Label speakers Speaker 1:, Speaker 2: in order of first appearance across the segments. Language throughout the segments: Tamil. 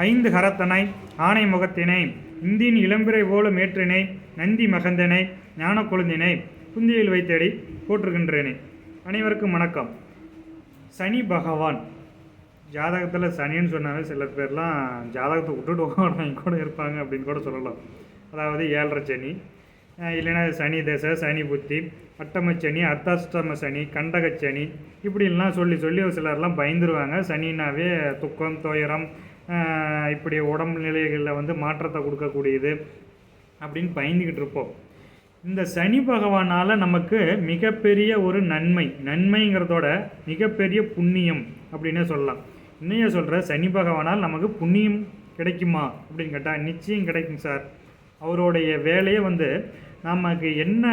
Speaker 1: ஐந்து கரத்தனை ஆனை முகத்தினை இந்தின் இளம்பிறை போல மேற்றினை நந்தி மகந்தனை ஞான கொழுந்தினை புந்தியில் வைத்தடி போற்றுகின்றேனே. அனைவருக்கும் வணக்கம். சனி பகவான் ஜாதகத்தில் சனின்னு சொன்னாவே சில பேர்லாம் ஜாதகத்தை விட்டுட்டு ஓடுறவங்க கூட இருப்பாங்க அப்படின்னு கூட சொல்லலாம். அதாவது 7.5 சனி, இல்லைன்னா சனி தசை, சனி புத்தி, அட்டமச்சனி, அர்த்தாஷ்டம சனி, கண்டகச்சனி, இப்படிலாம் சொல்லி சிலர்லாம் பயந்துருவாங்க. சனினாவே துக்கம், துயரம், இப்படி உடம்பு நிலைகளில் மாற்றத்தை கொடுக்கக்கூடியது அப்படின்னு பயந்துக்கிட்டு இருப்போம். இந்த சனி பகவானால் நமக்கு மிகப்பெரிய ஒரு நன்மைங்கிறதோட மிகப்பெரிய புண்ணியம் அப்படின்னே சொல்லலாம். இன்னையே சொல்கிற சனி பகவானால் நமக்கு புண்ணியம் கிடைக்குமா அப்படின்னு கேட்டால் நிச்சயம் கிடைக்கும் சார். அவருடைய வேலையை நமக்கு என்ன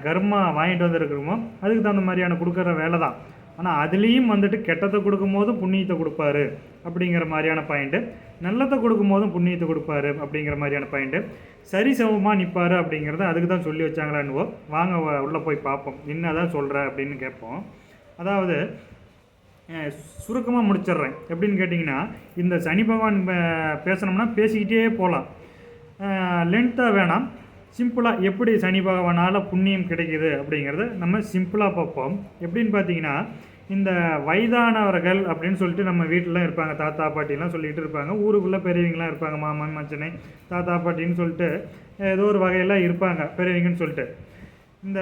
Speaker 1: கர்மா வாங்கிட்டு வந்துருக்கிறோமோ அதுக்கு தகுந்த மாதிரியான கொடுக்குற வேலை தான். ஆனால் அதுலேயும் கெட்டத்தை கொடுக்கும் போதும் புண்ணியத்தை கொடுப்பாரு அப்படிங்கிற மாதிரியான பாயிண்ட்டு, நல்லத்தை கொடுக்கும் போதும் புண்ணியத்தை கொடுப்பாரு அப்படிங்கிற மாதிரியான பாயிண்ட்டு, சரிசமமாக நிற்பார் அப்படிங்கிறத அதுக்கு தான் சொல்லி வச்சாங்களான்னுவோ. வாங்க உள்ளே போய் பார்ப்போம், என்ன தான் சொல்கிற அப்படின்னு கேட்போம். அதாவது சுருக்கமாக முடிச்சிடுறேன். எப்படின்னு கேட்டிங்கன்னா, இந்த சனி பகவான் பேசணும்னா பேசிக்கிட்டே போகலாம், லென்த்தாக வேணாம். சிம்பிளாக எப்படி சனி பகவானால் புண்ணியம் கிடைக்கிது அப்படிங்கிறத நம்ம சிம்பிளாக பார்ப்போம். எப்படின்னு பார்த்தீங்கன்னா, இந்த வயதானவர்கள் அப்படின்னு சொல்லிட்டு நம்ம வீட்டிலலாம் இருப்பாங்க, தாத்தா பாட்டிலாம் சொல்லிகிட்டு இருப்பாங்க. ஊருக்குள்ளே பெரியவங்களாம் இருப்பாங்க, மாமன் மச்சனை தாத்தா பாட்டின்னு சொல்லிட்டு ஏதோ ஒரு வகையெல்லாம் இருப்பாங்க பெரியவங்கன்னு சொல்லிட்டு. இந்த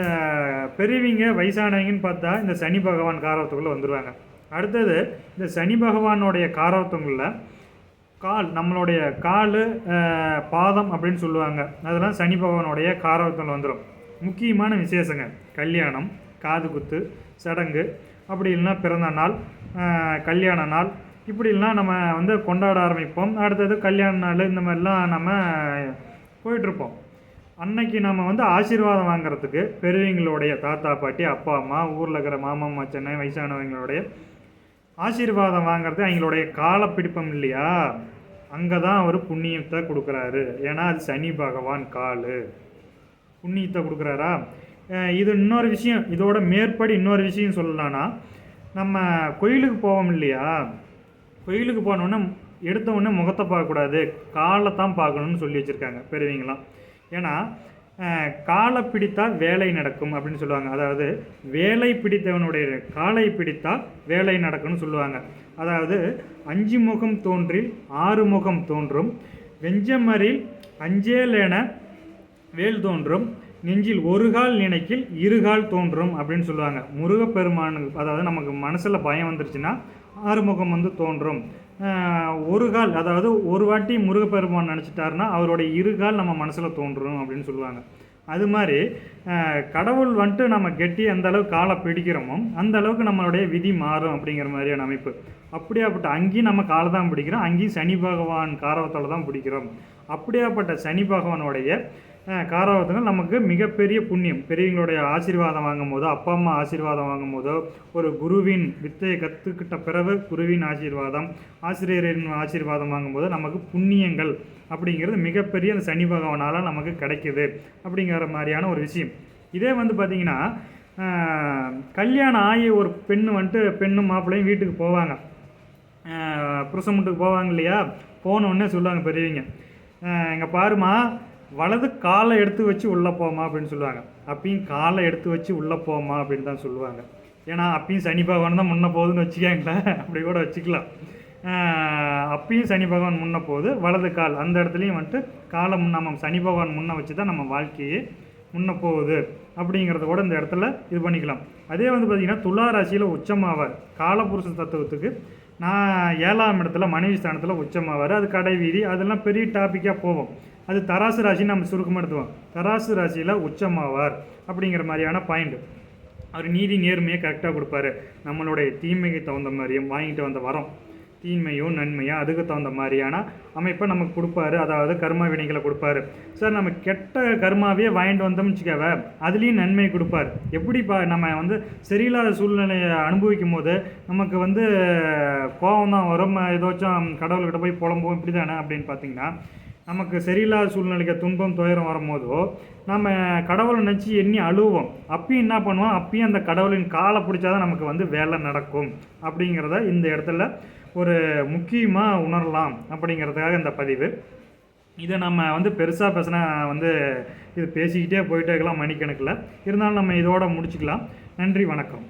Speaker 1: பெரியவங்க வயசானவங்கன்னு பார்த்தா இந்த சனி பகவான் காரவத்துக்குள்ளே வந்துடுவாங்க. அடுத்தது இந்த சனி பகவானுடைய காரவத்துங்களில் நம்மளுடைய கால், பாதம் அப்படின்னு சொல்லுவாங்க. அதெல்லாம் சனி பகவானுடைய காரவத்தில் வந்துடும். முக்கியமான விசேஷங்க, கல்யாணம், காது குத்து, சடங்கு, அப்படி இல்லைன்னா பிறந்த நாள், கல்யாண நாள், இப்படிலாம் நம்ம கொண்டாட ஆரம்பிப்போம். அடுத்தது கல்யாண நாள், இந்த மாதிரிலாம் நம்ம போயிட்டுருப்போம். அன்னைக்கு நம்ம ஆசீர்வாதம் வாங்கிறதுக்கு பெரியவங்களுடைய தாத்தா பாட்டி, அப்பா அம்மா, ஊரில் இருக்கிற மாமா மச்சனை, வயசானவங்களுடைய ஆசீர்வாதம் வாங்கிறது அவங்களுடைய காலை பிடிப்பம் இல்லையா, அங்கே தான் அவர் புண்ணியத்தை கொடுக்குறாரு. ஏன்னா அது சனி பகவான் கால் புண்ணியத்தை கொடுக்குறாரா. இது இன்னொரு விஷயம், இதோட மேற்படி இன்னொரு விஷயம் சொல்லலான்னா, நம்ம கோயிலுக்கு போவோம் இல்லையா, கோயிலுக்கு போனோன்னே எடுத்த உடனே முகத்தை பார்க்கக்கூடாது, காலை தான் பார்க்கணுன்னு சொல்லி வச்சுருக்காங்க பெரியவங்களாம். ஏன்னா காலை பிடித்தால் வேலை நடக்கும் அப்படின்னு சொல்லுவாங்க. அதாவது வேலை பிடித்தவனுடைய காலை பிடித்தால் வேலை நடக்கும்னு சொல்லுவாங்க. அதாவது 5 முகம் தோன்றில் 6 முகம் தோன்றும், வெஞ்சமரில் அஞ்சேலென வேல் தோன்றும், நெஞ்சில் ஒரு கால் நினைக்கில் 2 கால் தோன்றும் அப்படின்னு சொல்லுவாங்க. முருகப்பெருமான், அதாவது நமக்கு மனசில் பயம் வந்துருச்சுன்னா 6 முகம் தோன்றும். ஒரு கால், அதாவது ஒரு வாட்டி முருகப்பெருமான் நினச்சிட்டாருன்னா அவருடைய 2 கால் நம்ம மனசில் தோன்றும் அப்படின்னு சொல்லுவாங்க. அது மாதிரி கடவுள் நம்ம கெட்டி அந்த அளவுக்கு காலை பிடிக்கிறோமோ அந்த அளவுக்கு நம்மளுடைய விதி மாறும் அப்படிங்கிற மாதிரியான அமைப்பு. அப்படியாப்பட்ட அங்கேயும் நம்ம காலை தான் பிடிக்கிறோம், அங்கேயும் சனி பகவான் காரவத்தால் தான் பிடிக்கிறோம். அப்படியாப்பட்ட சனி பகவானுடைய காரவத்துகள் நமக்கு மிகப்பெரிய புண்ணியம். பெரியவங்களுடைய ஆசீர்வாதம் வாங்கும் போதோ, அப்பா அம்மா ஆசீர்வாதம் வாங்கும் போதோ, ஒரு குருவின் வித்தையை கற்றுக்கிட்ட பிறகு குருவின் ஆசீர்வாதம், ஆசிரியரின் ஆசீர்வாதம் வாங்கும்போது நமக்கு புண்ணியங்கள் அப்படிங்கிறது மிகப்பெரிய அந்த சனி பகவானால் நமக்கு கிடைக்கிது அப்படிங்கிற மாதிரியான ஒரு விஷயம். இதே பார்த்திங்கன்னா, கல்யாணம் ஆகி ஒரு பெண்ணு பெண்ணும் மாப்பிள்ளையும் வீட்டுக்கு போவாங்க, புருஷன் வீட்டுக்கு போவாங்க இல்லையா. போனோடனே சொல்லுவாங்க பெரியவங்க, இங்கே பாருமா, வலது காலை எடுத்து வச்சு உள்ளே போமா அப்படின்னு சொல்லுவாங்க. அப்பயும் காலை எடுத்து வச்சு உள்ளே போமா அப்படின்னு தான் சொல்லுவாங்க. ஏன்னா அப்பயும் சனி பகவான் தான் முன்ன போகுதுன்னு வச்சுக்காங்களேன், அப்படி கூட வச்சுக்கலாம். அப்பயும் சனி பகவான் முன்ன போகுது, வலது கால் அந்த இடத்துலையும் காலை நம்ம சனி பகவான் முன்ன வச்சு தான் நம்ம வாழ்க்கையே முன்ன போகுது அப்படிங்கிறத கூட இந்த இடத்துல இது பண்ணிக்கலாம். அதே பார்த்திங்கன்னா துலா ராசியில் உச்சமாவார். காலபுருஷ தத்துவத்துக்கு நான் 7ஆம் இடத்துல மனைவி ஸ்தானத்தில் உச்சமாவார். அது கடை வீதி, அதெல்லாம் பெரிய டாப்பிக்காக போவோம். அது தராசு ராசின்னு நம்ம சுருக்கமாக எடுத்துவோம். தராசு ராசியில் உச்சமாவார் அப்படிங்கிற மாதிரியான பாயிண்ட். அவர் நீதி நேர்மையை கரெக்டாக கொடுப்பாரு. நம்மளுடைய தீமைக்கு தகுந்த மாதிரியும் வாங்கிட்டு வந்த வரோம், தீமையோ நன்மையோ அதுக்கு தகுந்த மாதிரியான அமைப்பை நமக்கு கொடுப்பாரு. அதாவது கர்ம வினைகளை கொடுப்பாரு. சார் நம்ம கெட்ட கர்மாவே வாங்கிட்டு வந்தோம்னு வச்சுக்கவே அதுலேயும் நன்மை கொடுப்பார். எப்படி நம்ம சரியில்லாத சூழ்நிலையை அனுபவிக்கும் போது நமக்கு கோபம் தான் வரும், ஏதாச்சும் கடவுள்கிட்ட போய் புலம்போம், இப்படி தானே அப்படின்னு பார்த்தீங்கன்னா, நமக்கு சரியில்லாத சூழ்நிலைக்கு துன்பம் துயரம் வரும்போதோ நம்ம கடவுளை நினச்சி எண்ணி அழுவோம். அப்பயும் என்ன பண்ணுவோம், அப்பயும் அந்த கடவுளின் காலை பிடிச்சாதான் நமக்கு வேலை நடக்கும் அப்படிங்கிறத இந்த இடத்துல ஒரு முக்கியமாக உணரலாம் அப்படிங்கிறதுக்காக இந்த பதிவு. இதை நம்ம பெருசாக பேசினா இது பேசிக்கிட்டே போயிட்டே இருக்கலாம் மணிக்கணக்கில். இருந்தாலும் நம்ம இதோட முடிச்சுக்கலாம். நன்றி, வணக்கம்.